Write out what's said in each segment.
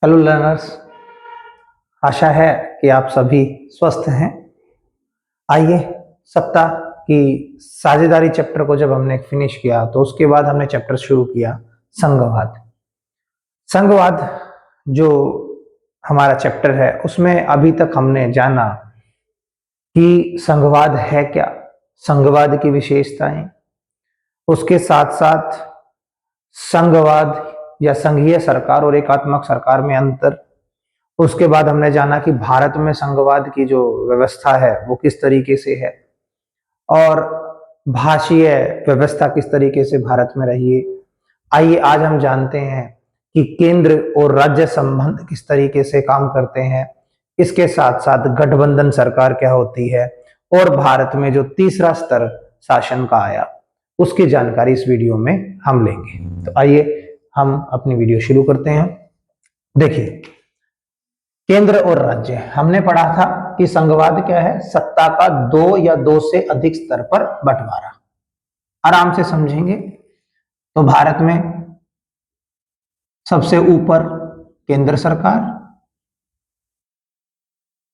Hello learners. आशा है कि आप सभी स्वस्थ हैं। आइए, सप्ताह की साझेदारी चैप्टर को जब हमने फिनिश किया तो उसके बाद हमने चैप्टर शुरू किया संघवाद। संघवाद जो हमारा चैप्टर है उसमें अभी तक हमने जाना कि संघवाद है क्या, संघवाद की विशेषताएं, उसके साथ साथ संघवाद या संघीय सरकार और एकात्मक सरकार में अंतर। उसके बाद हमने जाना कि भारत में संघवाद की जो व्यवस्था है वो किस तरीके से है और भाषीय व्यवस्था किस तरीके से भारत में रही है। आइए आज हम जानते हैं कि केंद्र और राज्य संबंध किस तरीके से काम करते हैं। इसके साथ साथ गठबंधन सरकार क्या होती है और भारत में जो तीसरा स्तर शासन का आया उसकी जानकारी इस वीडियो में हम लेंगे। तो आइए हम अपनी वीडियो शुरू करते हैं। देखिए, केंद्र और राज्य हमने पढ़ा था कि संघवाद क्या है, सत्ता का दो या दो से अधिक स्तर पर बंटवारा। आराम से समझेंगे तो भारत में सबसे ऊपर केंद्र सरकार,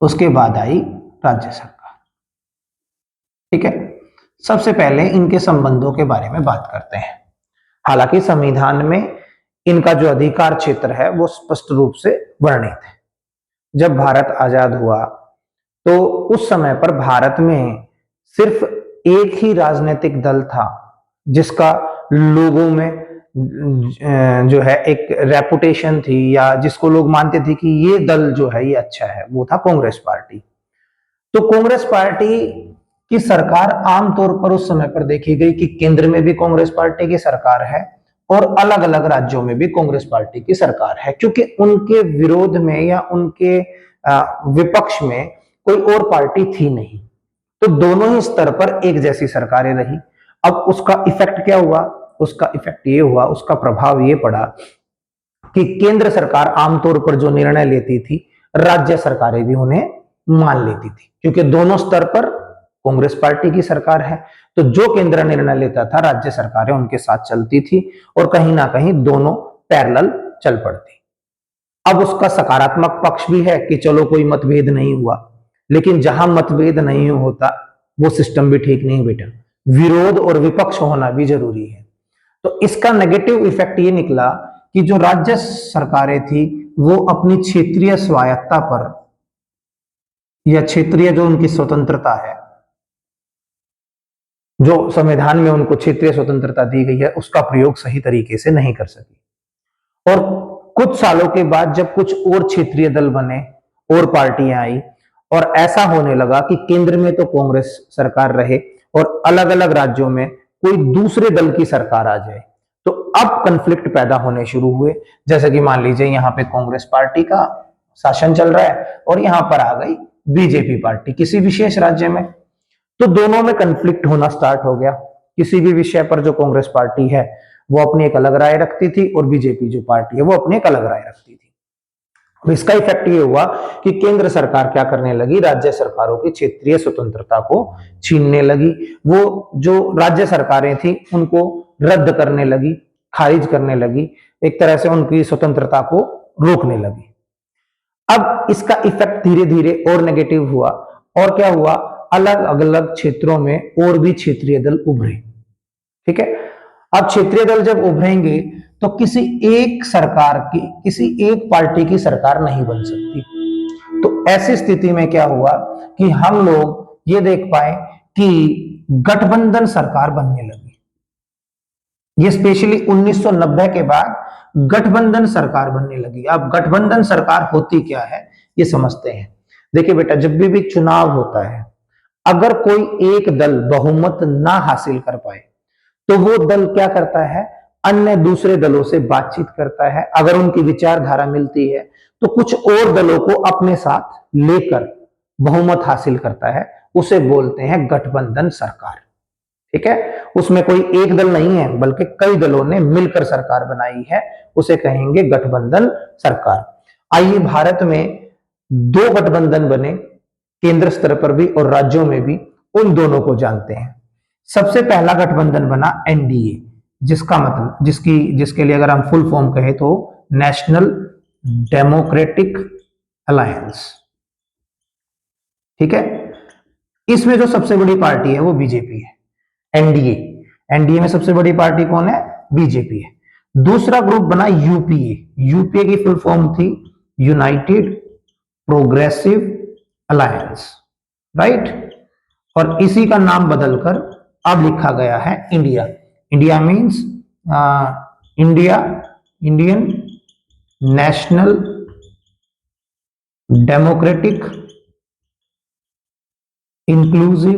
उसके बाद आई राज्य सरकार। ठीक है, सबसे पहले इनके संबंधों के बारे में बात करते हैं। हालांकि संविधान में इनका जो अधिकार क्षेत्र है वो स्पष्ट रूप से वर्णित है। जब भारत आजाद हुआ तो उस समय पर भारत में सिर्फ एक ही राजनीतिक दल था जिसका लोगों में जो है एक रेपुटेशन थी या जिसको लोग मानते थे कि ये दल जो है ये अच्छा है, वो था कांग्रेस पार्टी। तो कांग्रेस पार्टी की सरकार आमतौर पर उस समय पर देखी गई कि केंद्र में भी कांग्रेस पार्टी की सरकार है और अलग अलग राज्यों में भी कांग्रेस पार्टी की सरकार है, क्योंकि उनके विरोध में या उनके विपक्ष में कोई और पार्टी थी नहीं। तो दोनों ही स्तर पर एक जैसी सरकारें रही। अब उसका इफेक्ट क्या हुआ? उसका इफेक्ट ये हुआ, उसका प्रभाव ये पड़ा कि केंद्र सरकार आमतौर पर जो निर्णय लेती थी राज्य सरकारें भी उन्हें मान लेती थी, क्योंकि दोनों स्तर पर कांग्रेस पार्टी की सरकार है। तो जो केंद्र निर्णय लेता था राज्य सरकारें उनके साथ चलती थी और कहीं ना कहीं दोनों पैरेलल चल पड़ती। अब उसका सकारात्मक पक्ष भी है कि चलो कोई मतभेद नहीं हुआ, लेकिन जहां मतभेद नहीं होता वो सिस्टम भी ठीक नहीं बेटा। विरोध और विपक्ष होना भी जरूरी है। तो इसका नेगेटिव इफेक्ट ये निकला कि जो राज्य सरकारें थी वो अपनी क्षेत्रीय स्वायत्ता पर या क्षेत्रीय जो उनकी स्वतंत्रता है, जो संविधान में उनको क्षेत्रीय स्वतंत्रता दी गई है, उसका प्रयोग सही तरीके से नहीं कर सकी। और कुछ सालों के बाद जब कुछ और क्षेत्रीय दल बने और पार्टियां आई और ऐसा होने लगा कि केंद्र में तो कांग्रेस सरकार रहे और अलग अलग राज्यों में कोई दूसरे दल की सरकार आ जाए, तो अब कंफ्लिक्ट पैदा होने शुरू हुए। जैसे कि मान लीजिए यहाँ पे कांग्रेस पार्टी का शासन चल रहा है और यहाँ पर आ गई बीजेपी पार्टी किसी विशेष राज्य में, तो दोनों में कंफ्लिक्ट होना स्टार्ट हो गया। किसी भी विषय पर जो कांग्रेस पार्टी है वो अपनी एक अलग राय रखती थी और बीजेपी जो पार्टी है वो अपनी एक अलग राय रखती थी। इसका इफेक्ट ये हुआ कि केंद्र सरकार क्या करने लगी, राज्य सरकारों की क्षेत्रीय स्वतंत्रता को छीनने लगी। वो जो राज्य सरकारें थी उनको रद्द करने लगी, खारिज करने लगी, एक तरह से उनकी स्वतंत्रता को रोकने लगी। अब इसका इफेक्ट धीरे धीरे और नेगेटिव हुआ और क्या हुआ, अलग अलग क्षेत्रों में और भी क्षेत्रीय दल उभरे। ठीक है, अब क्षेत्रीय दल जब उभरेंगे तो किसी एक सरकार की, किसी एक पार्टी की सरकार नहीं बन सकती। तो ऐसी स्थिति में क्या हुआ कि हम लोग ये देख पाए कि गठबंधन सरकार बनने लगी। ये स्पेशली 1990 के बाद गठबंधन सरकार बनने लगी। अब गठबंधन सरकार होती क्या है ये समझते हैं। देखिए बेटा, जब भी चुनाव होता है, अगर कोई एक दल बहुमत ना हासिल कर पाए तो वो दल क्या करता है, अन्य दूसरे दलों से बातचीत करता है। अगर उनकी विचारधारा मिलती है तो कुछ और दलों को अपने साथ लेकर बहुमत हासिल करता है, उसे बोलते हैं गठबंधन सरकार। ठीक है, उसमें कोई एक दल नहीं है बल्कि कई दलों ने मिलकर सरकार बनाई है, उसे कहेंगे गठबंधन सरकार। आइए भारत में दो गठबंधन बने, केंद्र स्तर पर भी और राज्यों में भी, उन दोनों को जानते हैं। सबसे पहला गठबंधन बना एनडीए, जिसका मतलब जिसके लिए अगर हम फुल फॉर्म कहें तो नेशनल डेमोक्रेटिक अलायंस। ठीक है, इसमें जो सबसे बड़ी पार्टी है वो बीजेपी है। एनडीए, एनडीए में सबसे बड़ी पार्टी कौन है? बीजेपी है। दूसरा ग्रुप बना यूपीए। यूपीए की फुल फॉर्म थी यूनाइटेड प्रोग्रेसिव अलायंस, राइट। और इसी का नाम बदलकर अब लिखा गया है India. India means India, Indian national democratic inclusive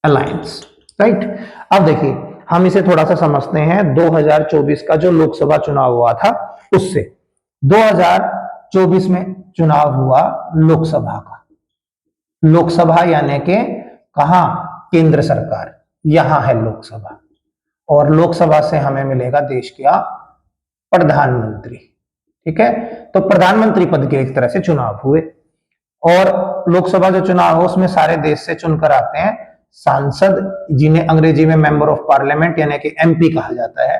alliance, right. अब देखिए हम इसे थोड़ा सा समझते हैं 2024 का जो लोकसभा चुनाव हुआ था उससे। 2024 में चुनाव हुआ लोकसभा का। लोकसभा यानी कि कहां? केंद्र सरकार, यहां है लोकसभा। और लोकसभा से हमें मिलेगा देश का प्रधानमंत्री। ठीक है, तो प्रधानमंत्री पद के एक तरह से चुनाव हुए। और लोकसभा जो चुनाव हो उसमें सारे देश से चुनकर आते हैं सांसद, जिन्हें अंग्रेजी में मेंबर ऑफ पार्लियामेंट यानी कि एमपी कहा जाता है।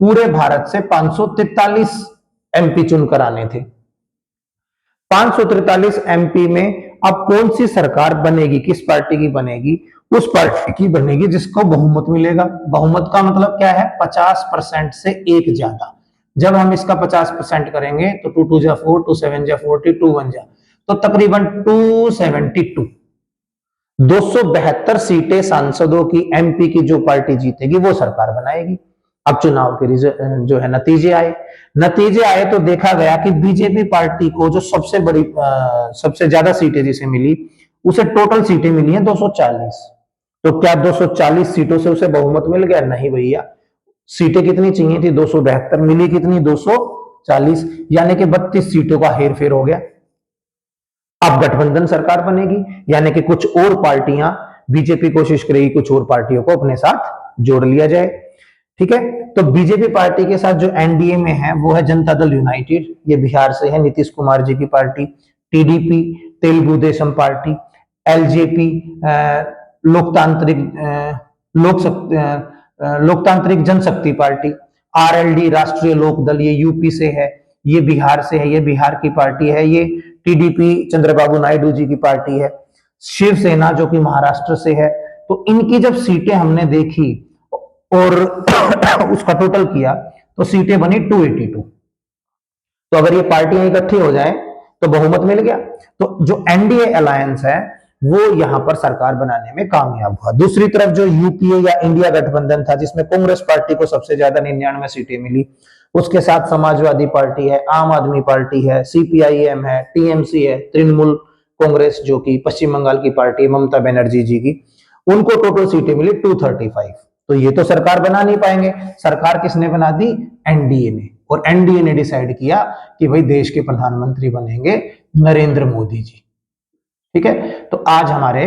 पूरे भारत से 543 एमपी चुनकर आने थे। 543 एमपी में अब कौन सी सरकार बनेगी, किस पार्टी की बनेगी? उस पार्टी की बनेगी जिसको बहुमत मिलेगा। बहुमत का मतलब क्या है? 50% से एक ज्यादा। जब हम इसका 50% करेंगे तो 2 2 जा 4, 2 7 जा 40, 2 1 जा, तो तकरीबन 272, 272 सीटें सांसदों की, एमपी की जो पार्टी जीतेगी वो सरकार बनाएगी। अब चुनाव के जो है नतीजे आए तो देखा गया कि बीजेपी पार्टी को जो सबसे बड़ी सबसे ज्यादा सीटें जिसे मिली, उसे टोटल सीटें मिली हैं 240। तो क्या 240 सीटों से उसे बहुमत मिल गया? नहीं भैया, सीटें कितनी चाहिए थी? 272, मिली कितनी? 240, यानी कि 32 सीटों का हेरफेर हो गया। अब गठबंधन सरकार बनेगी, यानी कि कुछ और पार्टियां, बीजेपी कोशिश करेगी कुछ और पार्टियों को अपने साथ जोड़ लिया जाए। ठीक है, तो बीजेपी पार्टी के साथ जो एनडीए में है वो है जनता दल यूनाइटेड, ये बिहार से है, नीतीश कुमार जी की party. TDP, Telugu Desam party. LJP, लोकतांत्रिक लोकतांत्रिक जनशक्ति पार्टी। आरएलडी, राष्ट्रीय लोकदल, ये यूपी से है, ये बिहार से है, ये बिहार की पार्टी है। ये टीडीपी, चंद्रबाबू नायडू जी की पार्टी है। शिवसेना जो कि महाराष्ट्र से है। तो इनकी जब सीटें हमने देखी और उसका टोटल किया तो सीटें बनी 282। तो अगर ये पार्टियां इकट्ठी हो जाए तो बहुमत मिल गया। तो जो एनडीए अलायंस है वो यहां पर सरकार बनाने में कामयाब हुआ। दूसरी तरफ जो यूपीए या इंडिया गठबंधन था, जिसमें कांग्रेस पार्टी को सबसे ज्यादा 99 सीटें मिली, उसके साथ समाजवादी पार्टी है, आम आदमी पार्टी है, सीपीआईएम है, टीएमसी है, तृणमूल कांग्रेस जो कि पश्चिम बंगाल की पार्टी है ममता बनर्जी जी की, उनको टोटल सीटें मिली 235। तो ये तो सरकार बना नहीं पाएंगे। सरकार किसने बना दी? एनडीए ने। और एनडीए ने डिसाइड किया कि भाई देश के प्रधानमंत्री बनेंगे नरेंद्र मोदी जी। ठीक है, तो आज हमारे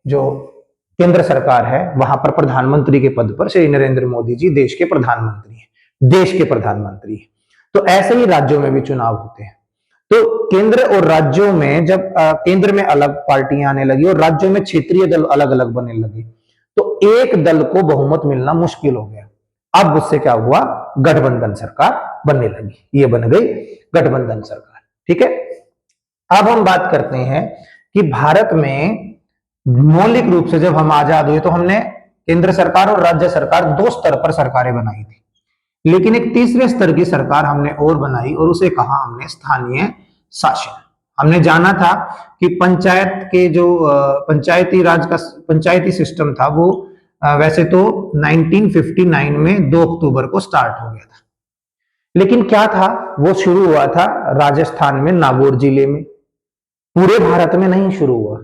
जो केंद्र सरकार है वहां पर प्रधानमंत्री के पद पर श्री नरेंद्र मोदी जी देश के प्रधानमंत्री हैं, देश के प्रधानमंत्री हैं। तो ऐसे ही राज्यों में भी चुनाव होते हैं। तो केंद्र और राज्यों में जब केंद्र में अलग पार्टियां आने लगी और राज्यों में क्षेत्रीय दल अलग अलग बनने लगे, तो एक दल को बहुमत मिलना मुश्किल हो गया। अब उससे क्या हुआ? गठबंधन सरकार बनने लगी, ये बन गई गठबंधन सरकार। ठीक है, अब हम बात करते हैं कि भारत में मौलिक रूप से जब हम आजाद हुए तो हमने केंद्र सरकार और राज्य सरकार दो स्तर पर सरकारें बनाई थी, लेकिन एक तीसरे स्तर की सरकार हमने और बनाई और उसे कहा हमने स्थानीय शासन। हमने जाना था कि पंचायत के जो पंचायती राज का पंचायती सिस्टम था वो वैसे तो 1959 में 2 अक्टूबर को स्टार्ट हो गया था, लेकिन क्या था, वो शुरू हुआ था राजस्थान में नागौर जिले में, पूरे भारत में नहीं शुरू हुआ।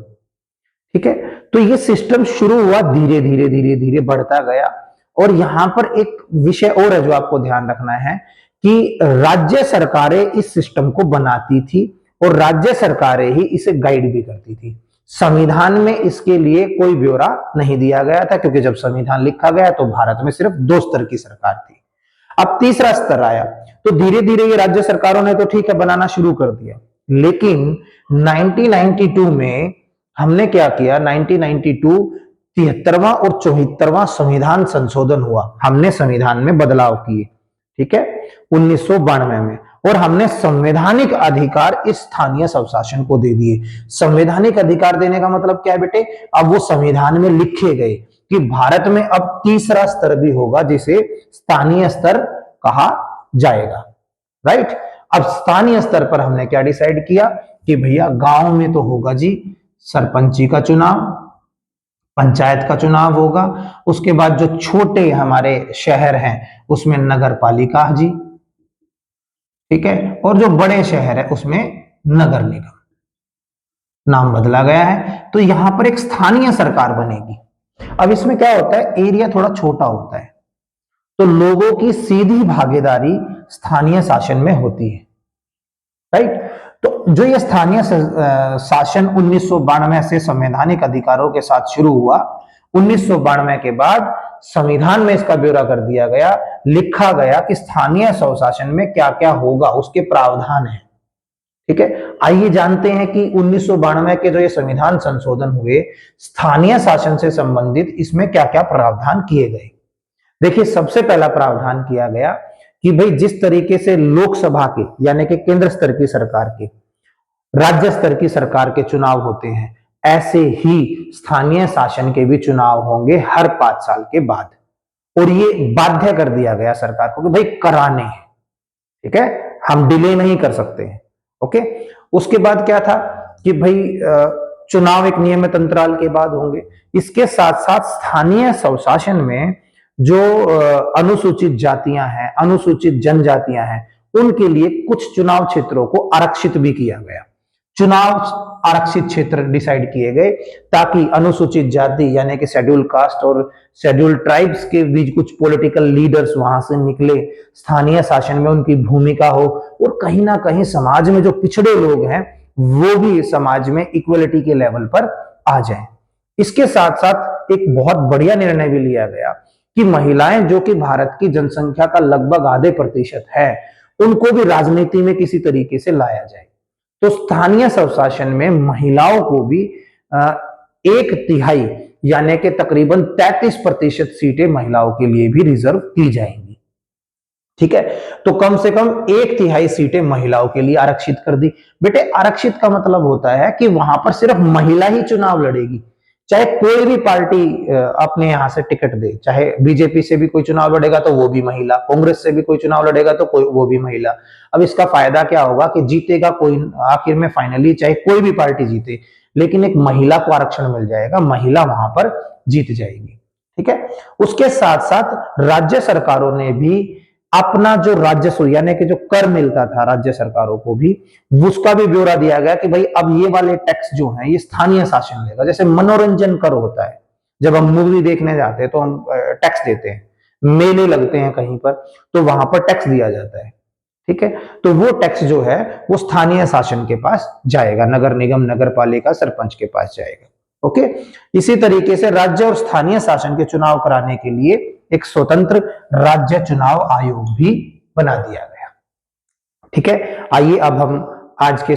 ठीक है, तो ये सिस्टम शुरू हुआ, धीरे धीरे धीरे धीरे बढ़ता गया। और यहां पर एक विषय और है जो आपको ध्यान रखना है कि राज्य सरकारें इस सिस्टम को बनाती थी और राज्य सरकारें ही इसे गाइड भी करती थी। संविधान में इसके लिए कोई ब्यौरा नहीं दिया गया था, क्योंकि जब संविधान लिखा गया तो भारत में सिर्फ 2 स्तर की सरकार थी। अब तीसरा स्तर आया तो धीरे धीरे ये राज्य सरकारों ने तो ठीक है बनाना शुरू कर दिया, लेकिन 1992 में हमने क्या किया? 1992 73वां और 74वां संविधान संशोधन हुआ, हमने संविधान में बदलाव किए। ठीक है, 1992 में, और हमने संवैधानिक अधिकार इस स्थानीय स्वशासन को दे दिए। संवैधानिक अधिकार देने का मतलब क्या है बेटे? अब वो संविधान में लिखे गए कि भारत में अब तीसरा स्तर भी होगा जिसे स्थानीय स्तर कहा जाएगा, राइट। अब स्थानीय स्तर पर हमने क्या डिसाइड किया कि भैया गांव में तो होगा जी सरपंची का चुनाव, पंचायत का चुनाव होगा, उसके बाद जो छोटे हमारे शहर हैं उसमें नगर पालिका जी, ठीक है, और जो बड़े शहर है उसमें नगर निगम, नाम बदला गया है। तो यहां पर एक स्थानीय सरकार बनेगी। अब इसमें क्या होता है, एरिया थोड़ा छोटा होता है तो लोगों की सीधी भागीदारी स्थानीय शासन में होती है, राइट। तो जो ये स्थानीय शासन 1992 से संवैधानिक अधिकारों के साथ शुरू हुआ, 1992 के बाद संविधान में इसका ब्यौरा कर दिया गया, लिखा गया कि स्थानीय स्वशासन में क्या क्या होगा, उसके प्रावधान है, ठीक है। आइए जानते हैं कि 1992 के जो ये संविधान संशोधन हुए स्थानीय शासन से संबंधित, इसमें क्या क्या प्रावधान किए गए। देखिए सबसे पहला प्रावधान किया गया कि भाई जिस तरीके से लोकसभा के यानी कि केंद्र स्तर की सरकार के, राज्य स्तर की सरकार के चुनाव होते हैं, ऐसे ही स्थानीय शासन के भी चुनाव होंगे हर 5 साल के बाद। और ये बाध्य कर दिया गया सरकार को कि भाई कराने हैं, ठीक है, हम डिले नहीं कर सकते हैं, ओके। उसके बाद क्या था कि भाई चुनाव एक नियमित अंतराल के बाद होंगे। इसके साथ साथ स्थानीय स्वशासन में जो अनुसूचित जातियां हैं, अनुसूचित जनजातियां हैं, उनके लिए कुछ चुनाव क्षेत्रों को आरक्षित भी किया गया। चुनाव आरक्षित क्षेत्र डिसाइड किए गए ताकि अनुसूचित जाति यानी कि शेड्यूल कास्ट और शेड्यूल ट्राइब्स के बीच कुछ पॉलिटिकल लीडर्स वहां से निकले, स्थानीय शासन में उनकी भूमिका हो और कहीं ना कहीं समाज में जो पिछड़े लोग हैं वो भी समाज में इक्वलिटी के लेवल पर आ जाए। इसके साथ साथ एक बहुत बढ़िया निर्णय भी लिया गया कि महिलाएं जो कि भारत की जनसंख्या का लगभग आधे प्रतिशत है, उनको भी राजनीति में किसी तरीके से लाया जाए। तो स्थानीय स्वशासन में महिलाओं को भी 1/3 यानी कि तकरीबन 33% सीटें महिलाओं के लिए भी रिजर्व की जाएंगी, ठीक है। तो कम से कम 1/3 सीटें महिलाओं के लिए आरक्षित कर दी। बेटे आरक्षित का मतलब होता है कि वहां पर सिर्फ महिला ही चुनाव लड़ेगी, चाहे कोई भी पार्टी अपने यहां से टिकट दे, चाहे बीजेपी से भी कोई चुनाव लड़ेगा तो वो भी महिला, कांग्रेस से भी कोई चुनाव लड़ेगा तो कोई वो भी महिला। अब इसका फायदा क्या होगा कि जीतेगा कोई, आखिर में फाइनली चाहे कोई भी पार्टी जीते लेकिन एक महिला को आरक्षण मिल जाएगा, महिला वहां पर जीत जाएगी, ठीक है। उसके साथ साथ राज्य सरकारों ने भी अपना जो राजस्व यानी कि जो कर मिलता था राज्य सरकारों को भी, उसका भी ब्यौरा दिया गया कि भाई अब ये वाले टैक्स जो हैं ये स्थानीय शासन लेगा। जैसे मनोरंजन कर होता है, जब हम मूवी देखने जाते हैं तो हम टैक्स देते हैं, मेले लगते हैं कहीं पर तो वहां पर टैक्स दिया जाता है, ठीक है। तो वो टैक्स जो है वो स्थानीय शासन के पास जाएगा, नगर निगम, नगर पालिका, सरपंच के पास जाएगा, ओके। इसी तरीके से राज्य और स्थानीय शासन के चुनाव कराने के लिए एक स्वतंत्र राज्य चुनाव आयोग भी बना दिया गया, ठीक है। आइए अब हम आज के